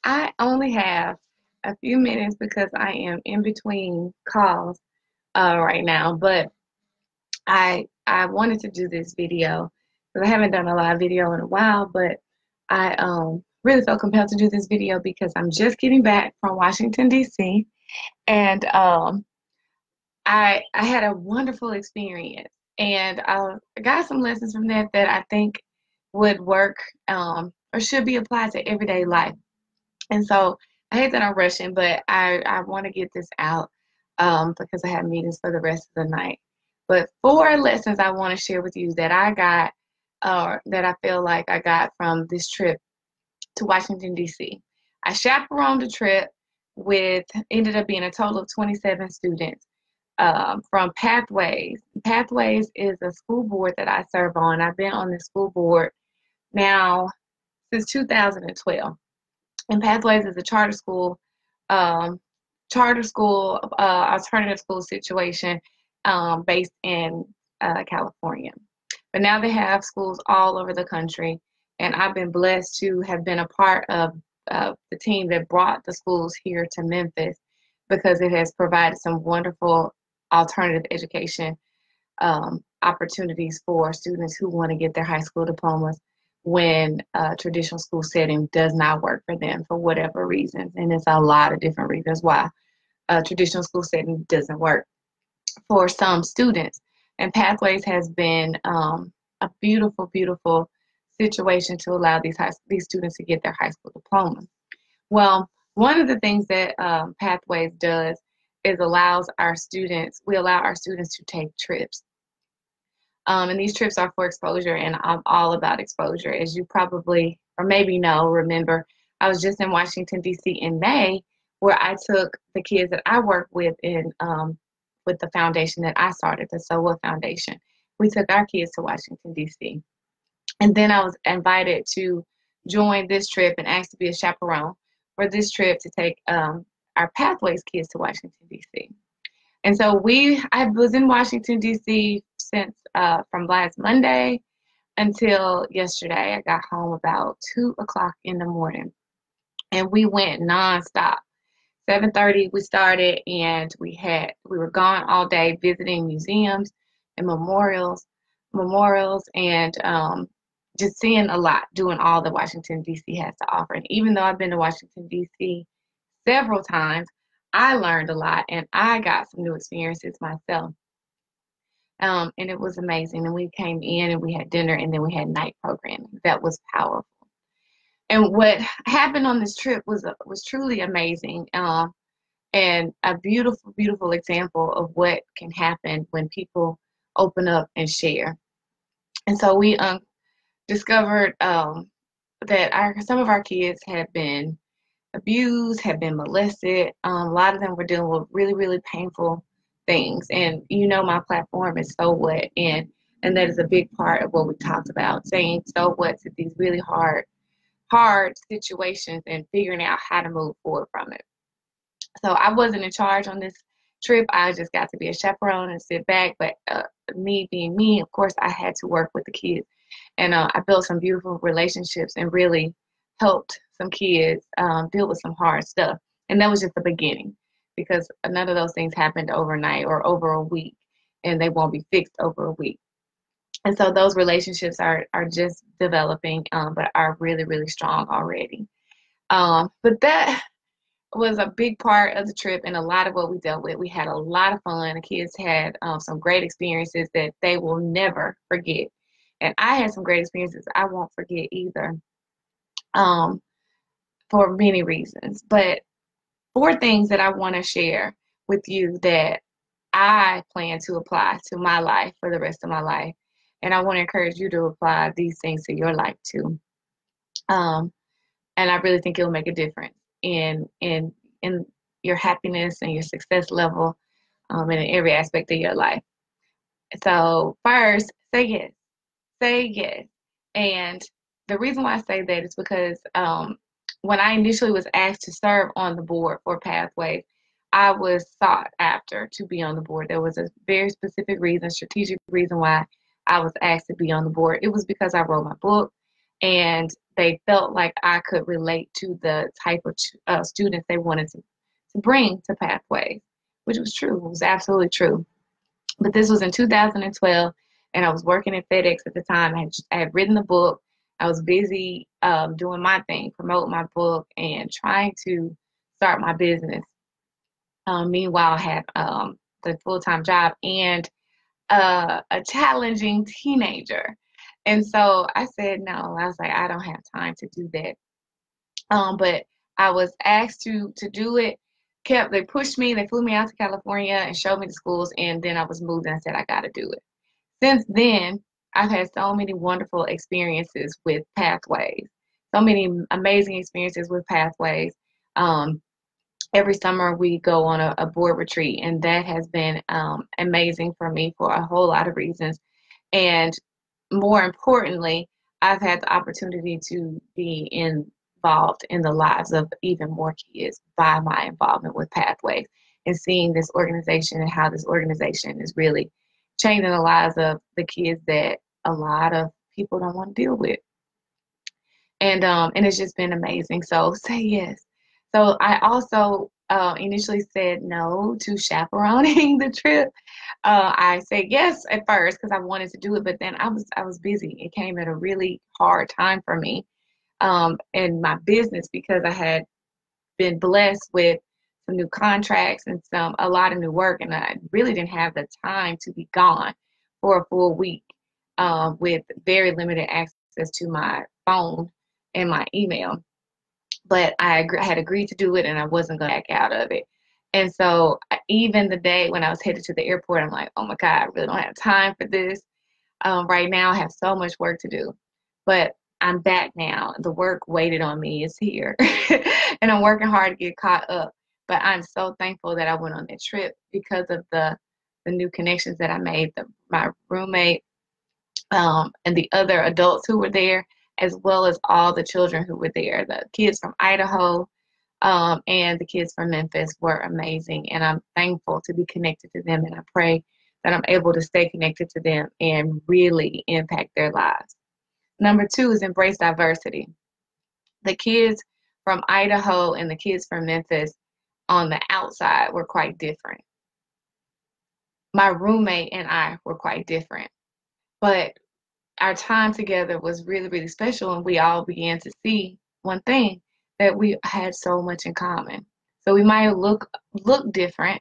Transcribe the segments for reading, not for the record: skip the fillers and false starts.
I only have a few minutes because I am in between calls right now, but I wanted to do this video because I haven't done a live video in a while, but I really felt compelled to do this video because I'm just getting back from Washington, D.C., and I had a wonderful experience, and I got some lessons from that that I think would work or should be applied to everyday life. And so I hate that I'm rushing, but I want to get this out because I have meetings for the rest of the night. But 4 lessons I want to share with you that I got, or that I feel like I got from this trip to Washington, D.C. I chaperoned the trip with, ended up being a total of 27 students from Pathways. Pathways is a school board that I serve on. I've been on the school board now since 2012. And Pathways is a um, alternative school situation based in California. But now they have schools all over the country, and I've been blessed to have been a part of the team that brought the schools here to Memphis because it has provided some wonderful alternative education opportunities for students who want to get their high school diplomas when a traditional school setting does not work for them for whatever reasons. And it's a lot of different reasons why a traditional school setting doesn't work for some students. And Pathways has been a beautiful, beautiful situation to allow these students to get their high school diplomas. Well, one of the things that Pathways does is we allow our students to take trips. And these trips are for exposure, and I'm all about exposure. As you probably, or maybe remember, I was just in Washington, D.C. in May, where I took the kids that I work with with the foundation that I started, the 𝗧𝗢𝗟 Foundation. We took our kids to Washington, D.C. And then I was invited to join this trip and asked to be a chaperone for this trip to take our Pathways kids to Washington, D.C. And so I was in Washington, D.C. since from last Monday until yesterday. I got home about 2 o'clock in the morning, and we went nonstop. 7:30 we started, and we were gone all day visiting museums and memorials, and just seeing a lot, doing all that Washington, D.C. has to offer. And even though I've been to Washington, D.C. several times, I learned a lot, and I got some new experiences myself. And it was amazing. And we came in and we had dinner, and then we had night programming. That was powerful. And what happened on this trip was truly amazing, and a beautiful, beautiful example of what can happen when people open up and share. And so we discovered that some of our kids had been abused, had been molested. A lot of them were dealing with really, really painful things. And my platform is so what, and that is a big part of what we talked about, saying so what to these really hard situations and figuring out how to move forward from it. So I wasn't in charge on this trip. I just got to be a chaperone and sit back. But me being me, of course, I had to work with the kids. And I built some beautiful relationships and really helped some kids deal with some hard stuff. And that was just the beginning, because none of those things happened overnight or over a week, and they won't be fixed over a week. And so those relationships are just developing, but are really, really strong already. But that was a big part of the trip, and a lot of what we dealt with. We had a lot of fun. The kids had some great experiences that they will never forget. And I had some great experiences I won't forget either, for many reasons. But 4 things that I want to share with you that I plan to apply to my life for the rest of my life. And I want to encourage you to apply these things to your life too. And I really think it'll make a difference in your happiness and your success level, and in every aspect of your life. So first, say yes. Say yes. And the reason why I say that is because when I initially was asked to serve on the board for Pathways, I was sought after to be on the board. There was a very specific reason, strategic reason why I was asked to be on the board. It was because I wrote my book, and they felt like I could relate to the type of students they wanted to bring to Pathways, which was true. It was absolutely true. But this was in 2012, and I was working at FedEx at the time. I had written the book. I was busy doing my thing, promoting my book, and trying to start my business. Meanwhile, I had the full-time job and a challenging teenager. And so I said no. I was like, I don't have time to do that. But I was asked to do it. They pushed me. They flew me out to California and showed me the schools. And then I was moved and I said, I got to do it. Since then, I've had so many wonderful experiences with Pathways. So many amazing experiences with Pathways. Every summer we go on a board retreat, and that has been amazing for me for a whole lot of reasons. And more importantly, I've had the opportunity to be involved in the lives of even more kids by my involvement with Pathways, and seeing this organization and how this organization is really changing the lives of the kids that a lot of people don't want to deal with. And it's just been amazing. So say yes. So I also initially said no to chaperoning the trip. I said yes at first because I wanted to do it, but then I was busy. It came at a really hard time for me in my business, because I had been blessed with some new contracts and a lot of new work, and I really didn't have the time to be gone for a full week with very limited access to my phone and my email. But I had agreed to do it, and I wasn't going to back out of it. And so even the day when I was headed to the airport, I'm like, oh my God, I really don't have time for this. Right now, I have so much work to do. But I'm back now. The work waited on me. It's here. And I'm working hard to get caught up. But I'm so thankful that I went on that trip because of the new connections that I made. My roommate and the other adults who were there, as well as all the children who were there. The kids from Idaho and the kids from Memphis were amazing. And I'm thankful to be connected to them. And I pray that I'm able to stay connected to them and really impact their lives. Number 2 is embrace diversity. The kids from Idaho and the kids from Memphis on the outside were quite different. My roommate and I were quite different. But our time together was really, really special, and we all began to see one thing, that we had so much in common. So we might look different,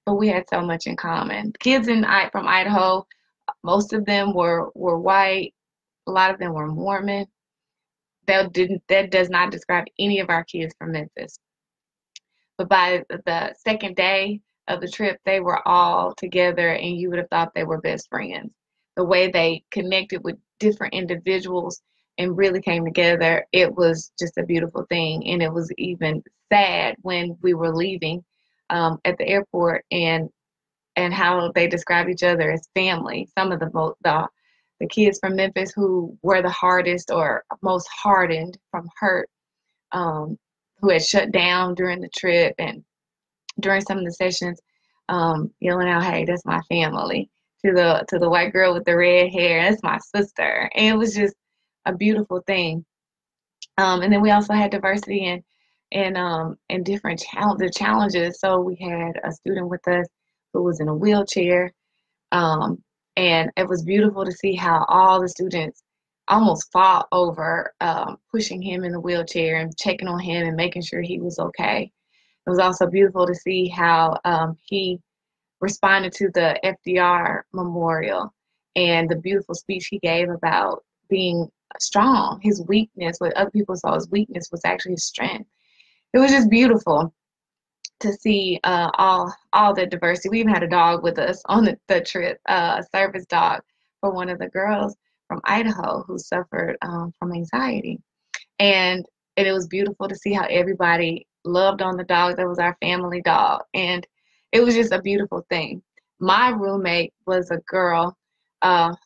but we had so much in common. Kids from Idaho, most of them were white. A lot of them were Mormon. That does not describe any of our kids from Memphis. But by the second day of the trip, they were all together, and you would have thought they were best friends. The way they connected with different individuals and really came together, it was just a beautiful thing. And it was even sad when we were leaving at the airport, and how they describe each other as family. Some of the kids from Memphis who were the hardest or most hardened from hurt, who had shut down during the trip and during some of the sessions, yelling out, "Hey, that's my family," to the white girl with the red hair, "That's my sister." And it was just a beautiful thing. And then we also had diversity and different challenges. So we had a student with us who was in a wheelchair, and it was beautiful to see how all the students almost fought over pushing him in the wheelchair and checking on him and making sure he was okay. It was also beautiful to see how he responded to the FDR memorial and the beautiful speech he gave about being strong. His weakness, what other people saw as weakness, was actually his strength. It was just beautiful to see all the diversity. We even had a dog with us on the trip, a service dog for one of the girls from Idaho who suffered from anxiety. And it was beautiful to see how everybody loved on the dog. That was our family dog. And it was just a beautiful thing. My roommate was a girl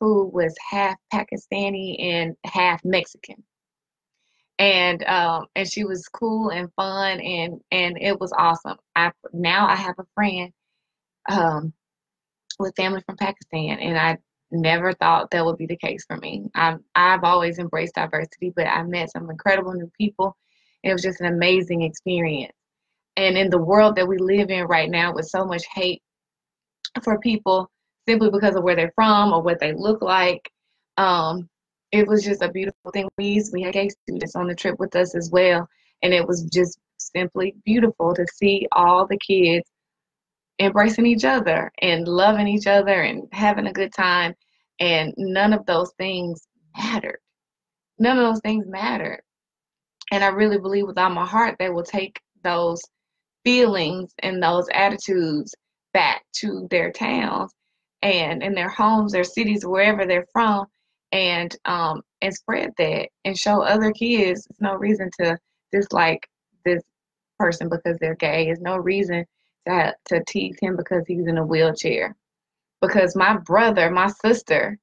who was half Pakistani and half Mexican. And she was cool and fun, and it was awesome. Now I have a friend with family from Pakistan, and never thought that would be the case for me. I've always embraced diversity, but I met some incredible new people. It was just an amazing experience. And in the world that we live in right now, with so much hate for people simply because of where they're from or what they look like, um, it was just a beautiful thing. We had gay students on the trip with us as well, and it was just simply beautiful to see all the kids embracing each other and loving each other and having a good time. And none of those things mattered. None of those things mattered. And I really believe with all my heart they will take those feelings and those attitudes back to their towns and in their homes, their cities, wherever they're from, and spread that and show other kids there's no reason to dislike this person because they're gay. There's no reason to tease him because he's in a wheelchair. Because my brother, my sister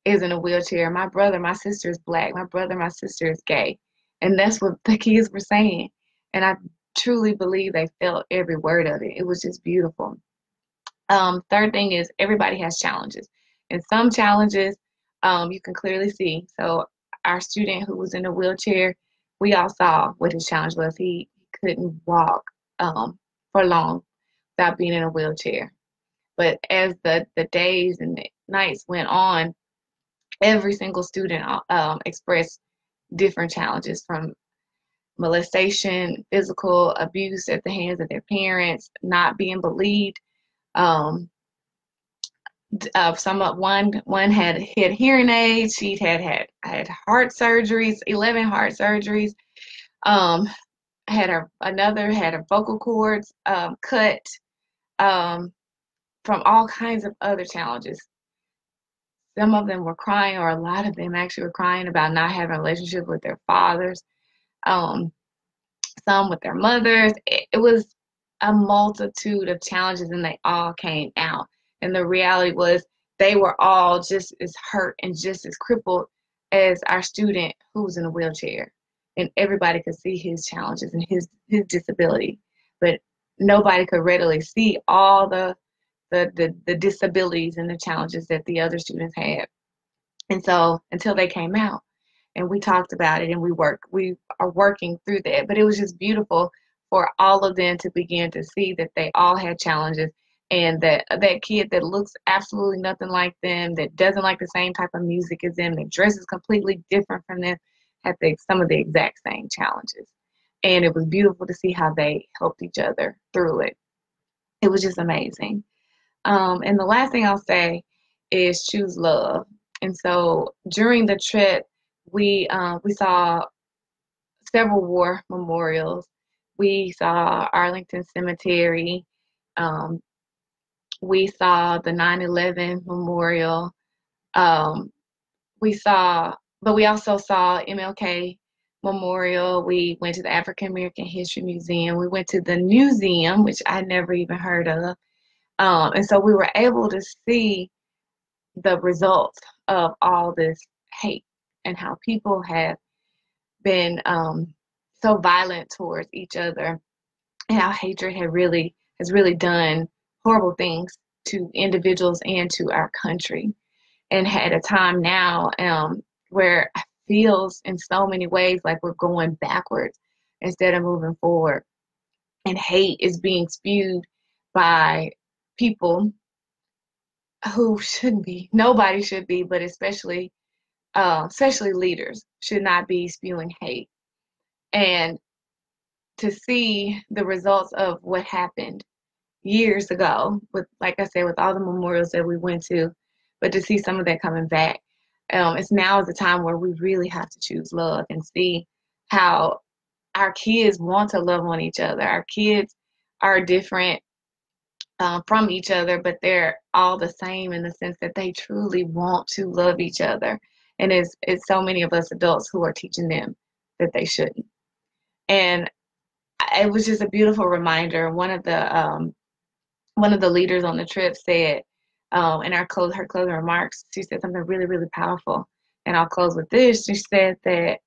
is in a wheelchair. My brother, my sister is black. My brother, my sister is gay. And that's what the kids were saying. And I truly believe they felt every word of it. It was just beautiful. Third thing is everybody has challenges. And some challenges you can clearly see. So our student who was in a wheelchair, we all saw what his challenge was. He couldn't walk for long without being in a wheelchair. But as the days and the nights went on, every single student expressed different challenges, from molestation, physical abuse at the hands of their parents, not being believed. One had hearing aids. She had heart surgeries, 11 heart surgeries. Another had her vocal cords cut. From all kinds of other challenges. Some of them were crying, or a lot of them actually were crying about not having a relationship with their fathers. Some with their mothers. It was a multitude of challenges, and they all came out. And the reality was they were all just as hurt and just as crippled as our student who was in a wheelchair. And everybody could see his challenges and his disability, but nobody could readily see all the disabilities and the challenges that the other students had. And so until they came out and we talked about it and we are working through that. But it was just beautiful for all of them to begin to see that they all had challenges, and that kid that looks absolutely nothing like them, that doesn't like the same type of music as them, that dresses completely different from them, had some of the exact same challenges. And it was beautiful to see how they helped each other through it. It was just amazing. And the last thing I'll say is choose love. And so during the trip, we saw several war memorials. We saw Arlington Cemetery. We saw the 9/11 memorial. But we also saw MLK Memorial. We went to the African American History Museum. We went to the museum, which I never even heard of. And so we were able to see the results of all this hate and how people have been so violent towards each other, and how hatred has really done horrible things to individuals and to our country. And at a time now where it feels in so many ways like we're going backwards instead of moving forward, and hate is being spewed by people who shouldn't be. Nobody should be, but especially leaders should not be spewing hate. And to see the results of what happened years ago, with, like I said, with all the memorials that we went to, but to see some of that coming back, it's now is the time where we really have to choose love and see how our kids want to love on each other. Our kids are different from each other, but they're all the same in the sense that they truly want to love each other. And it's so many of us adults who are teaching them that they shouldn't. And it was just a beautiful reminder. One of the leaders on the trip said, in her closing remarks, she said something really, really powerful. And I'll close with this. She said that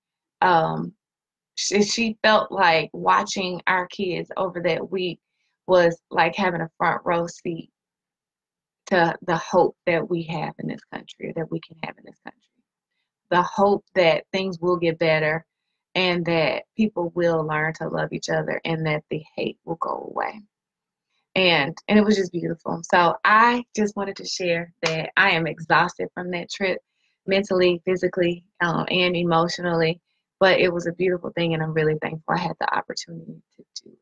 she felt like watching our kids over that week was like having a front row seat to the hope that we have in this country, that we can have in this country. The hope that things will get better and that people will learn to love each other and that the hate will go away. And it was just beautiful. So I just wanted to share that I am exhausted from that trip, mentally, physically, and emotionally. But it was a beautiful thing, and I'm really thankful I had the opportunity to do